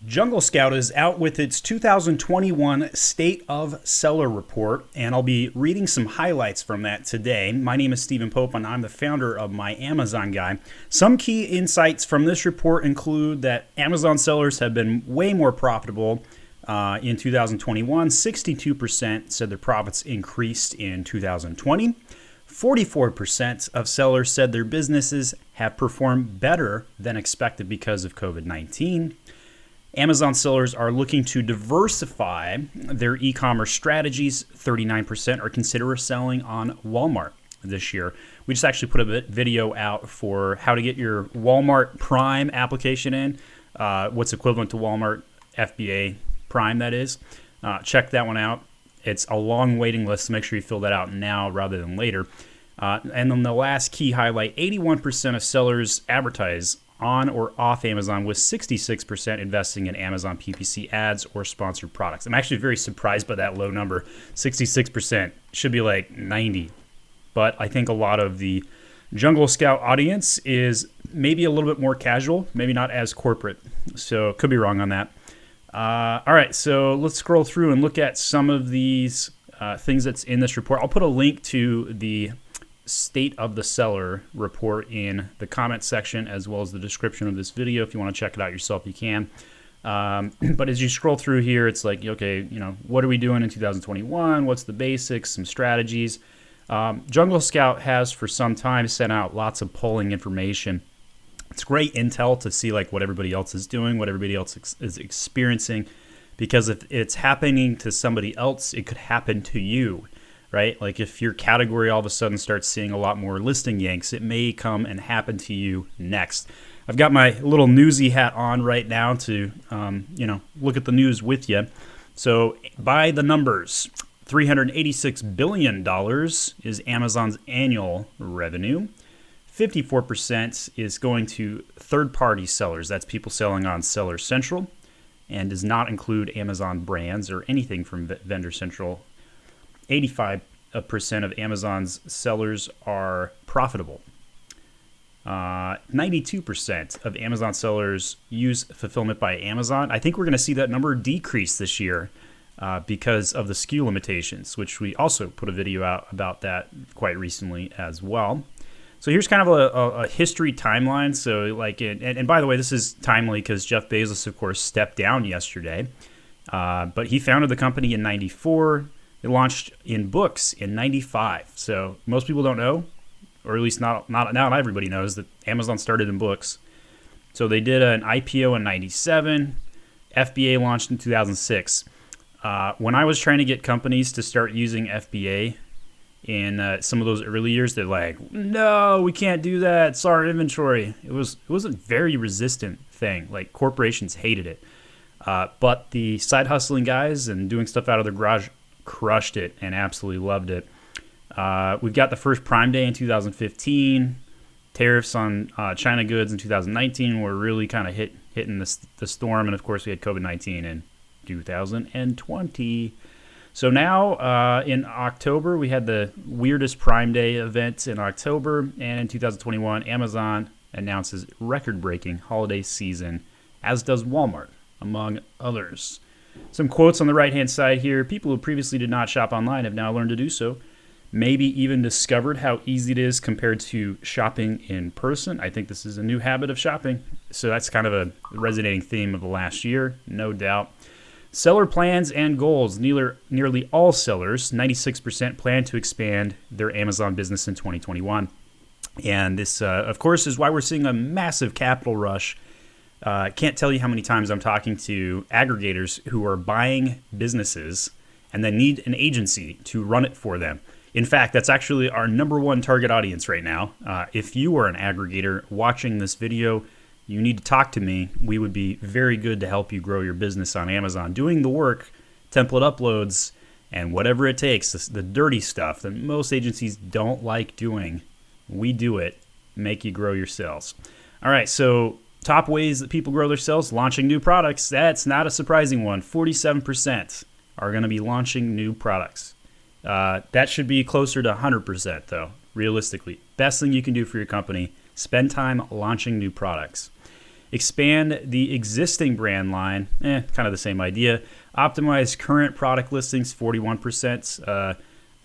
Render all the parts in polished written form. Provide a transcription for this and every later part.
Jungle Scout is out with its 2021 State of Seller Report, and I'll be reading some highlights from that today. My name is Stephen Pope, and I'm the founder of My Amazon Guy. Some key insights from this report include that Amazon sellers have been way more profitable in 2021. 62% said their profits increased in 2020. 44% of sellers said their businesses have performed better than expected because of COVID-19. Amazon sellers are looking to diversify their e-commerce strategies. 39% are considering selling on Walmart this year. We just actually put a video out for how to get your Walmart Prime application in, what's equivalent to Walmart FBA Prime, that is. Check that one out. It's a long waiting list, so make sure you fill that out now rather than later. And then the last key highlight, 81% of sellers advertise on or off Amazon, with 66% investing in Amazon PPC ads or sponsored products. I'm actually very surprised by that low number. 66% should be like 90. But I think a lot of the Jungle Scout audience is maybe a little bit more casual, maybe not as corporate. So could be wrong on that. All right, so let's scroll through and look at some of these things that's in this report. I'll put a link to the State of the Seller report in the comments section, as well as the description of this video. If you want to check it out yourself, you can. But as you scroll through here, it's like, okay, what are we doing in 2021? What's the basics, some strategies? Jungle Scout has for some time sent out lots of polling information. It's great intel to see like what everybody else is doing, what everybody else is experiencing, because if it's happening to somebody else, it could happen to you. Right? Like if your category all of a sudden starts seeing a lot more listing yanks, it may come and happen to you next. I've got my little newsy hat on right now to, look at the news with you. So by the numbers, $386 billion is Amazon's annual revenue. 54% is going to third-party sellers. That's people selling on Seller Central, and does not include Amazon brands or anything from Vendor Central. 85% of Amazon's sellers are profitable. 92% of Amazon sellers use fulfillment by Amazon. I think we're going to see that number decrease this year because of the SKU limitations, which we also put a video out about that quite recently as well. So here's kind of a history timeline. So and by the way, this is timely because Jeff Bezos, of course, stepped down yesterday. But he founded the company in 94. It launched in books in 95. So most people don't know, or at least not everybody knows, that Amazon started in books. So they did an IPO in 97. FBA launched in 2006. When I was trying to get companies to start using FBA in some of those early years, they're like, no, we can't do that. It's our inventory. It was a very resistant thing. Like corporations hated it. But the side hustling guys and doing stuff out of their garage crushed it and absolutely loved it. We've got the first Prime Day in 2015. Tariffs on China goods in 2019 were really kind of hitting the storm. And of course, we had COVID-19 in 2020. So now in October, we had the weirdest Prime Day event in October. And in 2021, Amazon announces record-breaking holiday season, as does Walmart, among others. Some quotes on the right-hand side here. People who previously did not shop online have now learned to do so. Maybe even discovered how easy it is compared to shopping in person. I think this is a new habit of shopping. So that's kind of a resonating theme of the last year, no doubt. Seller plans and goals. Nearly all sellers, 96%, plan to expand their Amazon business in 2021. And this, of course, is why we're seeing a massive capital rush. Can't tell you how many times I'm talking to aggregators who are buying businesses and then need an agency to run it for them. In fact, that's actually our number one target audience right now. If you are an aggregator watching this video, you need to talk to me. We would be very good to help you grow your business on Amazon, doing the work, template uploads, and whatever it takes, the dirty stuff that most agencies don't like doing. We do it, make you grow your sales. All right, so top ways that people grow their sales, launching new products. That's not a surprising one. 47% are going to be launching new products. That should be closer to 100%, though, realistically. Best thing you can do for your company, spend time launching new products. Expand the existing brand line, kind of the same idea. Optimize current product listings, 41%.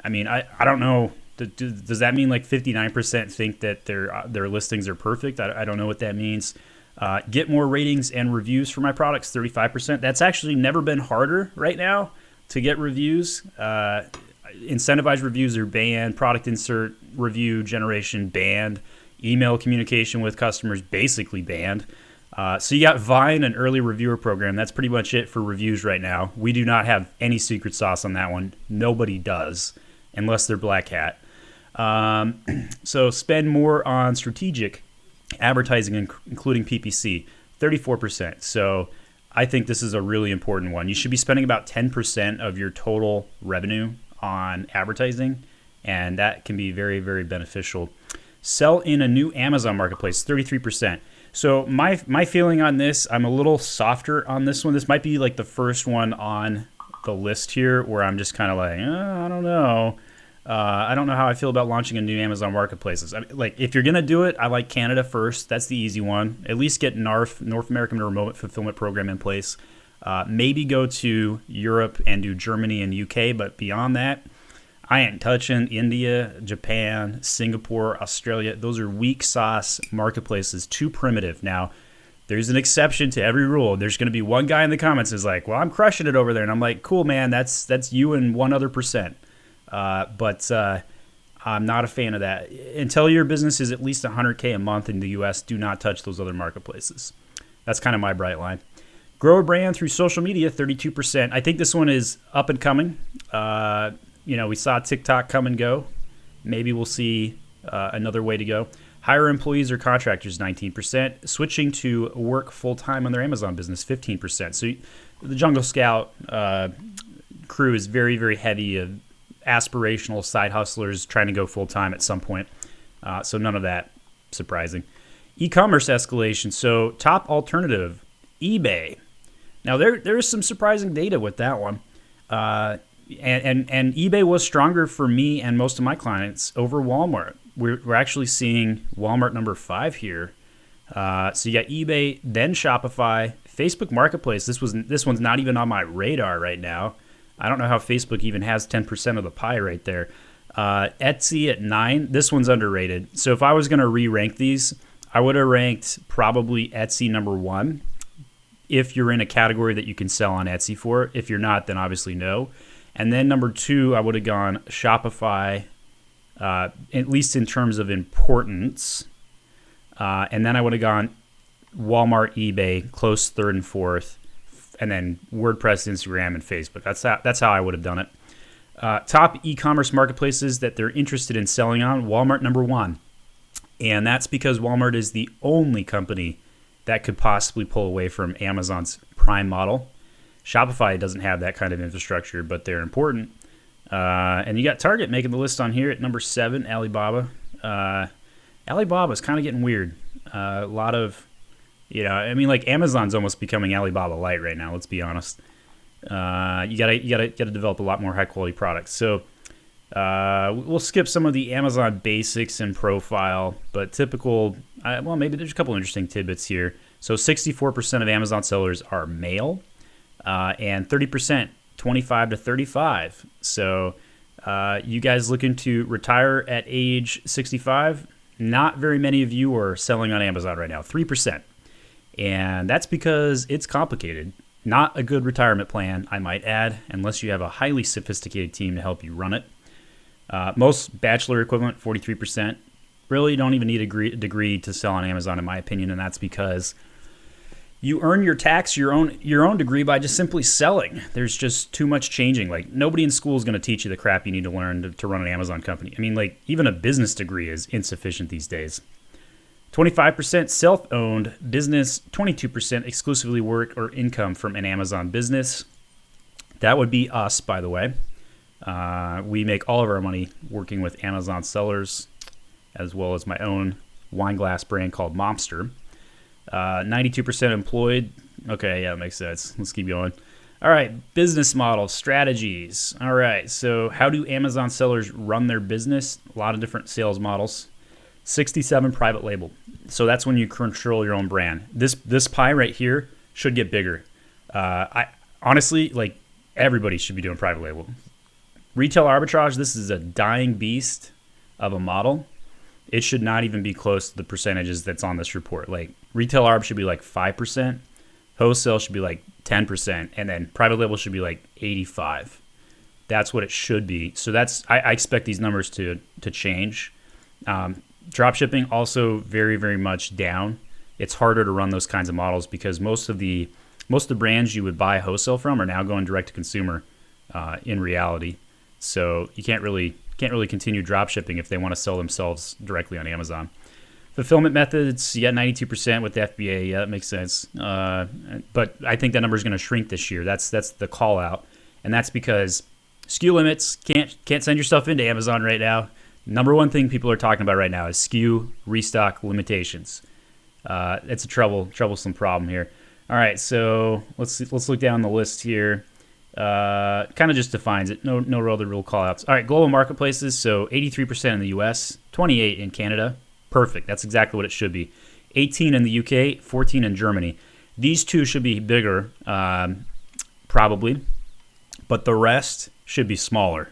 I don't know. Does that mean like 59% think that their listings are perfect? I don't know what that means. Get more ratings and reviews for my products, 35%. That's actually never been harder right now to get reviews. Incentivized reviews are banned. Product insert review generation banned. Email communication with customers basically banned. So you got Vine, an early reviewer program. That's pretty much it for reviews right now. We do not have any secret sauce on that one. Nobody does, unless they're Black Hat. So spend more on strategic advertising, including PPC, 34%. So I think this is a really important one. You should be spending about 10% of your total revenue on advertising, and that can be very, very beneficial. Sell in a new Amazon marketplace, 33%. So my feeling on this, I'm a little softer on this one. This might be like the first one on the list here where I'm just kind of like, I don't know. I don't know how I feel about launching a new Amazon marketplaces. Like, if you're going to do it, I like Canada first. That's the easy one. At least get North American Remote Fulfillment Program in place. Maybe go to Europe and do Germany and UK, but beyond that, I ain't touching India, Japan, Singapore, Australia. Those are weak sauce marketplaces, too primitive. Now, there's an exception to every rule. There's going to be one guy in the comments who's like, well, I'm crushing it over there. And I'm like, cool, man, that's you and one other percent. But I'm not a fan of that. Until your business is at least $100K a month in the US, do not touch those other marketplaces. That's kind of my bright line. Grow a brand through social media, 32%. I think this one is up and coming. We saw TikTok come and go. Maybe we'll see another way to go. Hire employees or contractors, 19%. Switching to work full-time on their Amazon business, 15%. So the Jungle Scout crew is very, very heavy of aspirational side hustlers trying to go full-time at some point. So none of that surprising. E-commerce escalation. So top alternative, eBay. Now there is some surprising data with that one. And eBay was stronger for me and most of my clients over Walmart. We're actually seeing Walmart number 5 here. So you got eBay, then Shopify, Facebook Marketplace. This one's not even on my radar right now. I don't know how Facebook even has 10% of the pie right there. Etsy at 9. This one's underrated. So if I was going to re-rank these, I would have ranked probably Etsy number 1 if you're in a category that you can sell on Etsy for. If you're not, then obviously no. And then number 2, I would have gone Shopify, at least in terms of importance. And then I would have gone Walmart, eBay, close 3rd and 4th. And then WordPress, Instagram, and Facebook. That's how I would have done it. Top e-commerce marketplaces that they're interested in selling on, Walmart number 1. And that's because Walmart is the only company that could possibly pull away from Amazon's Prime model. Shopify doesn't have that kind of infrastructure, but they're important. And you got Target making the list on here at number 7, Alibaba. Alibaba is kind of getting weird. A lot of... like Amazon's almost becoming Alibaba Light right now. Let's be honest. You gotta develop a lot more high quality products. So we'll skip some of the Amazon basics and profile, but typical. Maybe there's a couple interesting tidbits here. So 64% of Amazon sellers are male, and 30% 25 to 35. So you guys looking to retire at age 65? Not very many of you are selling on Amazon right now. 3%. And that's because it's complicated. Not a good retirement plan, I might add, unless you have a highly sophisticated team to help you run it. Most bachelor equivalent, 43%. Really don't even need a degree to sell on Amazon, in my opinion, and that's because you earn your own degree by just simply selling. There's just too much changing. Like, nobody in school is going to teach you the crap you need to learn to run an Amazon company. Even a business degree is insufficient these days. 25% self-owned business, 22% exclusively work or income from an Amazon business. That would be us, by the way. We make all of our money working with Amazon sellers, as well as my own wine glass brand called Momster. 92% employed. Okay, yeah, that makes sense. Let's keep going. All right, business model, strategies. All right, so how do Amazon sellers run their business? A lot of different sales models. 67 private label. So that's when you control your own brand. This pie right here should get bigger. I honestly, like, everybody should be doing private label. Retail arbitrage, this is a dying beast of a model. It should not even be close to the percentages that's on this report. Like, retail arb should be like 5%, wholesale should be like 10%, and then private label should be like 85. That's what it should be. So I expect these numbers to change. Drop shipping also very, very much down. It's harder to run those kinds of models because most of the brands you would buy wholesale from are now going direct to consumer in reality. So you can't really continue drop shipping if they want to sell themselves directly on Amazon. Fulfillment methods, you got 92% with the FBA. Yeah, that makes sense. But I think that number is going to shrink this year. That's the call out, and that's because SKU limits. Can't send your stuff into Amazon right now. Number one thing people are talking about right now is SKU restock limitations. It's a troublesome problem here. All right, so let's look down the list here. Kind of just defines it. No other real call outs. All right, global marketplaces. So 83% in the US, 28 in Canada. Perfect. That's exactly what it should be. 18 in the UK, 14 in Germany. These two should be bigger, probably, but the rest should be smaller,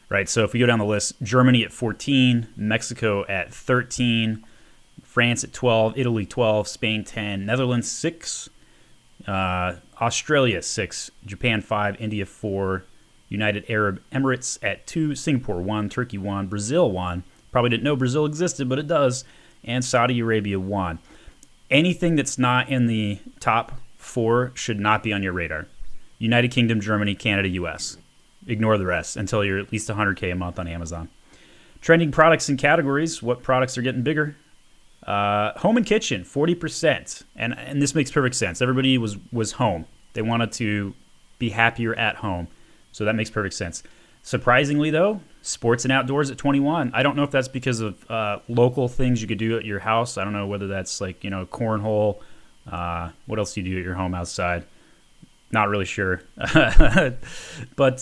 right? So if we go down the list, Germany at 14, Mexico at 13, France at 12, Italy 12, Spain 10, Netherlands 6, Australia 6, Japan 5, India 4, United Arab Emirates at 2, Singapore 1, Turkey 1, Brazil 1. Probably didn't know Brazil existed, but it does. And Saudi Arabia 1. Anything that's not in the top 4 should not be on your radar. United Kingdom, Germany, Canada, US. Ignore the rest until you're at least $100K a month on Amazon. Trending products and categories. What products are getting bigger? Home and kitchen, 40%. And this makes perfect sense. Everybody was home. They wanted to be happier at home. So that makes perfect sense. Surprisingly, though, sports and outdoors at 21. I don't know if that's because of local things you could do at your house. I don't know whether that's like, cornhole. What else do you do at your home outside? Not really sure. But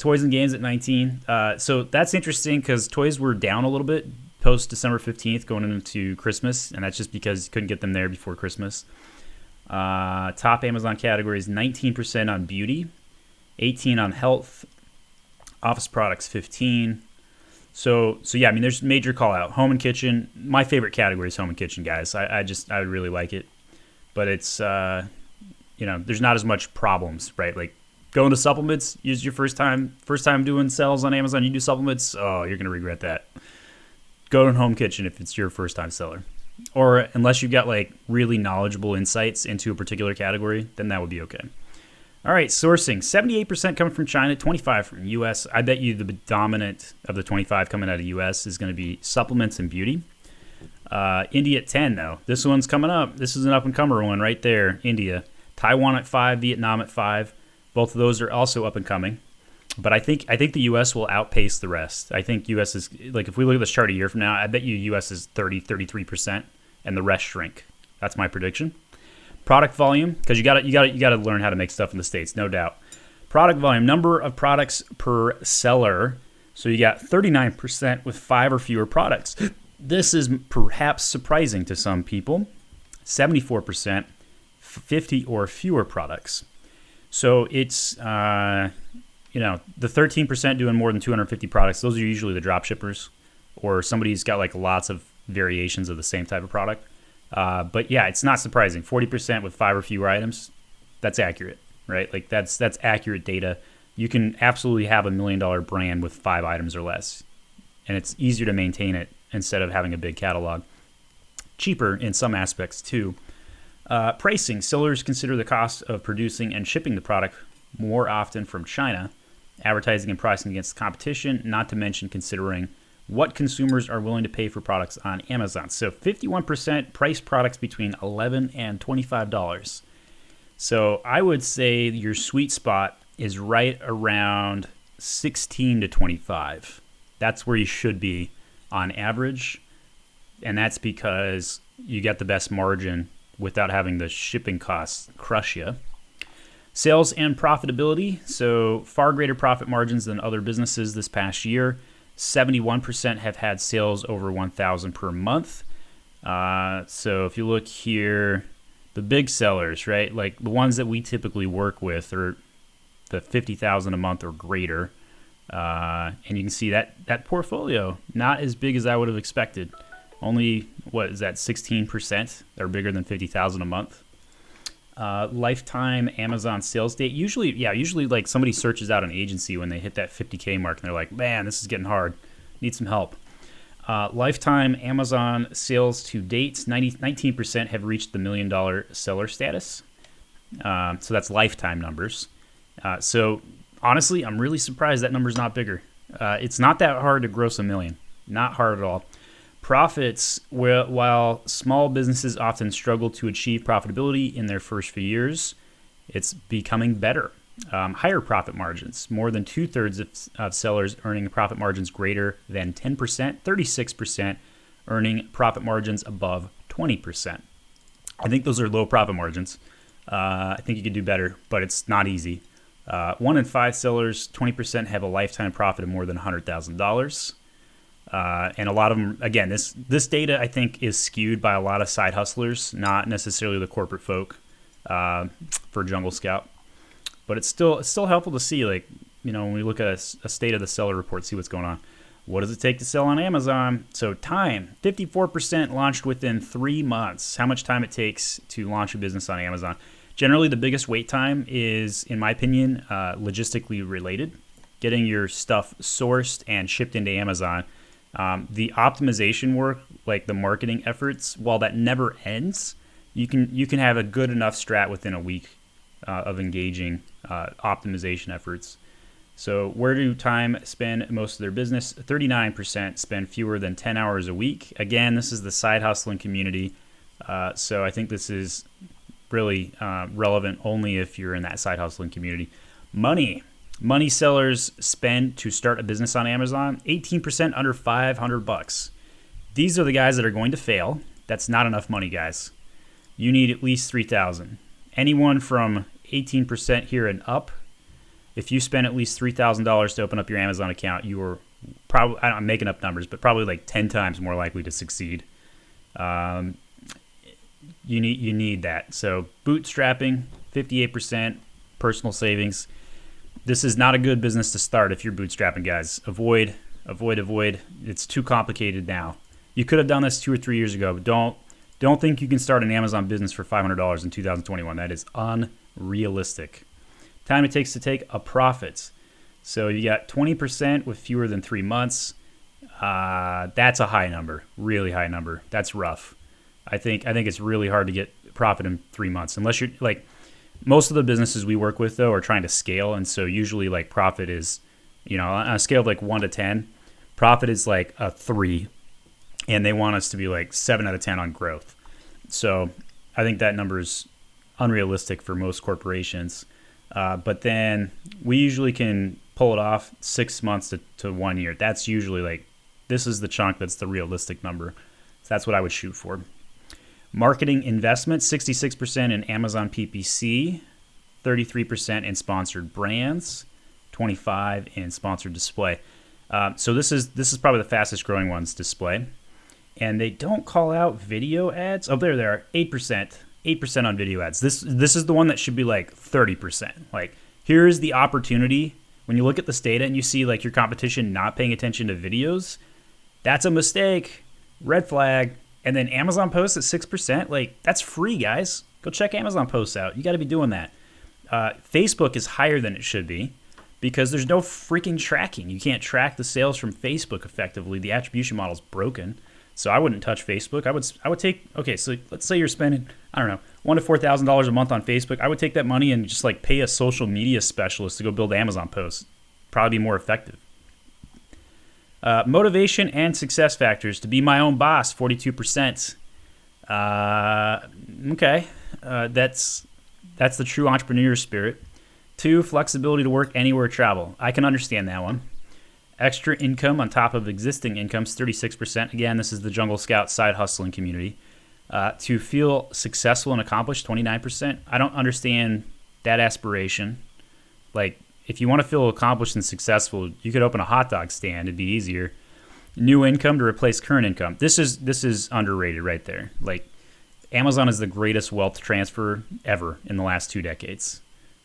toys and games at 19. So that's interesting because toys were down a little bit post December 15th going into Christmas, and that's just because you couldn't get them there before Christmas. Top Amazon categories, 19% on beauty, 18 on health, office products 15. So yeah, I mean, there's major call out. Home and kitchen, my favorite category is home and kitchen, guys. I really like it, but it's there's not as much problems, right? Like going to supplements, use your first time doing sales on Amazon, you do supplements, oh, you're gonna regret that. Go to home kitchen if it's your first time seller, or unless you've got like really knowledgeable insights into a particular category, then that would be okay. All right, sourcing, 78% coming from China, 25% from US. I bet you the dominant of the 25 coming out of US is going to be supplements and beauty. India at 10, though. This one's coming up. This is an up-and-comer one right there, India. Taiwan at 5, Vietnam at 5. Both of those are also up-and-coming. But I think the US will outpace the rest. I think US is, like, if we look at this chart a year from now, I bet you US is 33%, and the rest shrink. That's my prediction. Product volume, because you got to learn how to make stuff in the States, no doubt. Product volume, number of products per seller. So you got 39% with 5 or fewer products. This is perhaps surprising to some people. 74%, 50 or fewer products. So it's the 13% doing more than 250 products. Those are usually the drop shippers, or somebody who's got like lots of variations of the same type of product. But yeah, it's not surprising. 40% with 5 or fewer items, that's accurate, right? Like that's accurate data. You can absolutely have $1 million brand with 5 items or less, and it's easier to maintain it instead of having a big catalog. Cheaper in some aspects too. Pricing, sellers consider the cost of producing and shipping the product more often from China. Advertising and pricing against the competition, not to mention considering what consumers are willing to pay for products on Amazon. So 51% price products between $11 and $25. So I would say your sweet spot is right around 16 to 25. That's where you should be on average. And that's because you get the best margin without having the shipping costs crush you. Sales and profitability. So far greater profit margins than other businesses this past year. 71% have had sales over 1,000 per month. So if you look here, the big sellers, right, like the ones that we typically work with are the 50,000 a month or greater. And you can see that portfolio, not as big as I would have expected. Only, what is that, 16% are bigger than 50,000 a month. Lifetime Amazon sales date. Usually like somebody searches out an agency when they hit that 50K mark and they're like, man, this is getting hard. Need some help. Lifetime Amazon sales to date, 19% have reached the $1 million seller status. So that's lifetime numbers. So honestly, I'm really surprised that number's not bigger. It's not that hard to gross $1 million. Not hard at all. Profits, while small businesses often struggle to achieve profitability in their first few years, it's becoming better. Higher profit margins. More than 2/3 of sellers earning profit margins greater than 10%, 36% earning profit margins above 20%. I think those are low profit margins. I think you could do better, but it's not easy. 1 in 5 sellers, 20% have a lifetime profit of more than $100,000. And a lot of them, again, this data I think is skewed by a lot of side hustlers, not necessarily the corporate folk for Jungle Scout. But it's still helpful to see, like, when we look at a state of the seller report, see what's going on. What does it take to sell on Amazon? So time, 54% launched within 3 months. How much time it takes to launch a business on Amazon. Generally, the biggest wait time is, in my opinion, logistically related. Getting your stuff sourced and shipped into Amazon. The optimization work, like the marketing efforts, while that never ends, you can have a good enough strat within a week of engaging optimization efforts. So where do time spend most of their business? 39% spend fewer than 10 hours a week. Again, this is the side hustling community. So I think this is really relevant only if you're in that side hustling community. Money sellers spend to start a business on Amazon, 18% under $500. These are the guys that are going to fail. That's not enough money, guys. You need at least $3,000. Anyone from 18% here and up, if you spend at least $3,000 to open up your Amazon account, you are probably, I'm making up numbers, but probably like 10 times more likely to succeed. You need that. So bootstrapping, 58%, personal savings. This is not a good business to start if you're bootstrapping, guys. Avoid. It's too complicated now. You could have done this 2 or 3 years ago, but don't think you can start an Amazon business for $500 in 2021. That is unrealistic. Time it takes to take a profit. So you got 20% with fewer than 3 months. That's a high number, really high number. That's rough. I think it's really hard to get profit in 3 months, unless you're like, most of the businesses we work with though are trying to scale, and so usually like profit is, on a scale of like 1 to 10, profit is like a 3, and they want us to be like 7 out of 10 on growth. So I think that number is unrealistic for most corporations. But then we usually can pull it off 6 months to 1 year. That's usually like, this is the chunk that's the realistic number. So that's what I would shoot for. Marketing investment, 66% in Amazon PPC, 33% in sponsored brands, 25% in sponsored display. So this is probably the fastest growing ones, display. And they don't call out video ads. Oh, there they are, 8% on video ads. This is the one that should be like 30%. Like, here's the opportunity. When you look at this data and you see like your competition not paying attention to videos, that's a mistake. Red flag. And then Amazon posts at 6%. Like, that's free, guys. Go check Amazon posts out. You got to be doing that. Facebook is higher than it should be because there's no freaking tracking. You can't track the sales from Facebook effectively. The attribution model is broken. So I wouldn't touch Facebook. I would take, okay, so let's say you're spending, I don't know, $1,000 to $4,000 a month on Facebook. I would take that money and just like pay a social media specialist to go build Amazon posts. Probably be more effective. Motivation and success factors. To be my own boss, 42%. Okay, that's the true entrepreneur spirit. 2, flexibility to work anywhere, travel. I can understand that one. Extra income on top of existing incomes, 36%. Again, this is the Jungle Scout side hustling community. To feel successful and accomplished, 29%. I don't understand that aspiration. Like, if you want to feel accomplished and successful, you could open a hot dog stand. It'd be easier. New income to replace current income. This is underrated right there. Like, Amazon is the greatest wealth transfer ever in the last 2 decades.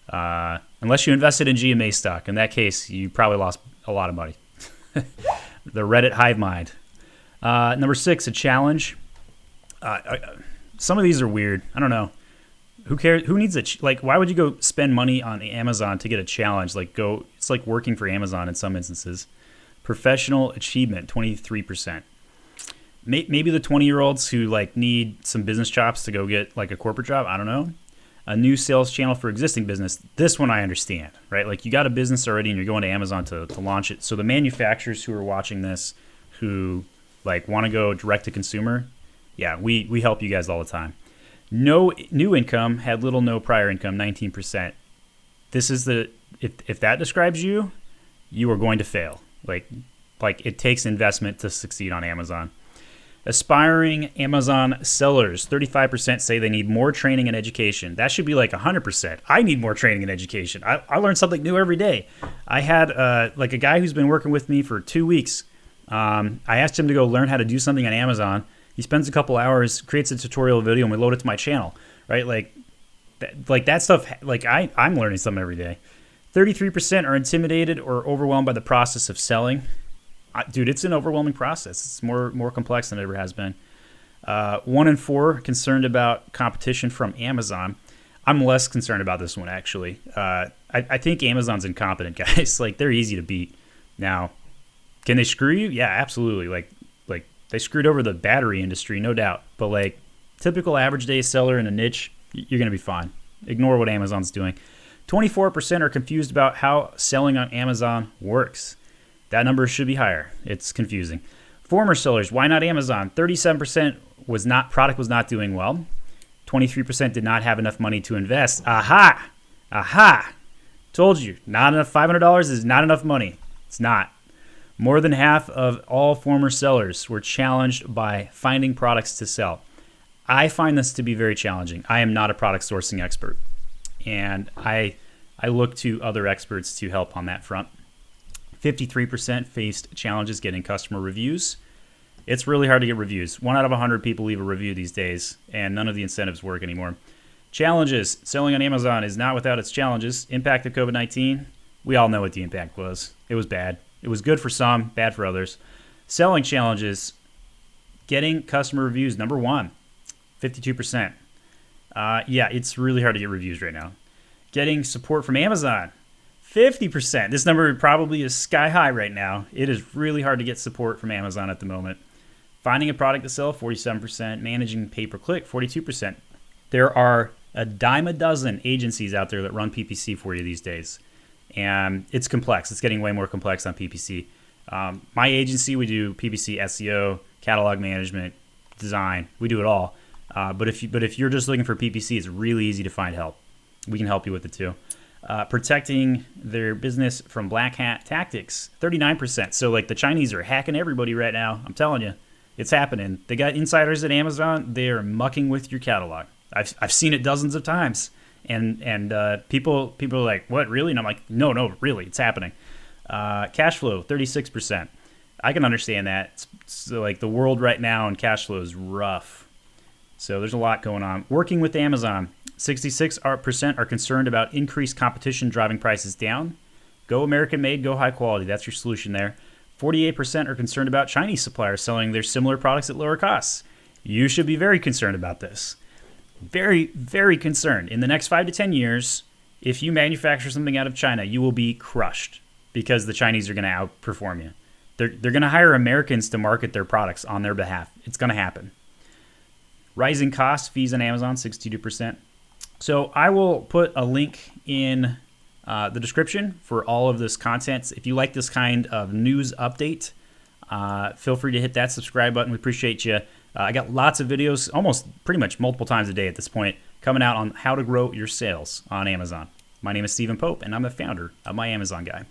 Unless you invested in GMA stock. In that case, you probably lost a lot of money. The Reddit hive mind. Number 6, a challenge. Some of these are weird. I don't know. Who cares? Who needs why would you go spend money on Amazon to get a challenge? It's like working for Amazon in some instances. Professional achievement, 23%. Maybe the 20-year-olds who need some business chops to go get a corporate job. I don't know. A new sales channel for existing business. This one I understand, right? Like, you got a business already and you're going to Amazon to launch it. So the manufacturers who are watching this, who want to go direct to consumer, yeah, we help you guys all the time. No new income, had little no prior income, 19%. This is if that describes you, you are going to fail. Like it takes investment to succeed on Amazon. Aspiring Amazon sellers, 35% say they need more training and education. That should be 100%. I need more training and education. I learn something new every day. I had a guy who's been working with me for 2 weeks. I asked him to go learn how to do something on Amazon. He spends a couple hours, creates a tutorial video, and we load it to my channel, right? That stuff, I'm learning something every day. 33% are intimidated or overwhelmed by the process of selling. Dude, it's an overwhelming process. It's more complex than it ever has been. 1 in 4 concerned about competition from Amazon. I'm less concerned about this one, actually. I think Amazon's incompetent, guys. They're easy to beat. Now, can they screw you? Yeah, absolutely. They screwed over the battery industry, no doubt. But typical average day seller in a niche, you're going to be fine. Ignore what Amazon's doing. 24% are confused about how selling on Amazon works. That number should be higher. It's confusing. Former sellers, why not Amazon? 37% product was not doing well. 23% did not have enough money to invest. Aha! Told you, not enough. $500 is not enough money. It's not. More than half of all former sellers were challenged by finding products to sell. I find this to be very challenging. I am not a product sourcing expert, and I look to other experts to help on that front. 53% faced challenges getting customer reviews. It's really hard to get reviews. 1 out of 100 people leave a review these days, and none of the incentives work anymore. Challenges. Selling on Amazon is not without its challenges. Impact of COVID-19. We all know what the impact was. It was bad. It was good for some, bad for others. Selling challenges. Getting customer reviews, number 1, 52%. Yeah, it's really hard to get reviews right now. Getting support from Amazon, 50%. This number probably is sky high right now. It is really hard to get support from Amazon at the moment. Finding a product to sell, 47%. Managing pay-per-click, 42%. There are a dime a dozen agencies out there that run PPC for you these days. And it's complex. It's getting way more complex on PPC. My agency, we do PPC, SEO, catalog management, design. We do it all. But if you're just looking for PPC, it's really easy to find help. We can help you with it too. Protecting their business from black hat tactics, 39%. So the Chinese are hacking everybody right now. I'm telling you, it's happening. They got insiders at Amazon. They are mucking with your catalog. I've seen it dozens of times. And people are like, what, really? And I'm like, no, really, it's happening. Cash flow, 36%. I can understand that. So the world right now and cash flow is rough. So there's a lot going on. Working with Amazon, 66% are concerned about increased competition driving prices down. Go American made, go high quality. That's your solution there. 48% are concerned about Chinese suppliers selling their similar products at lower costs. You should be very concerned about this. Very, very concerned. In the next 5 to 10 years, if you manufacture something out of China, you will be crushed because the Chinese are going to outperform you. They're going to hire Americans to market their products on their behalf. It's going to happen. Rising costs, fees on Amazon, 62%. So I will put a link in the description for all of this content. If you like this kind of news update, feel free to hit that subscribe button. We appreciate you. I got lots of videos, almost pretty much multiple times a day at this point, coming out on how to grow your sales on Amazon. My name is Stephen Pope, and I'm the founder of My Amazon Guy.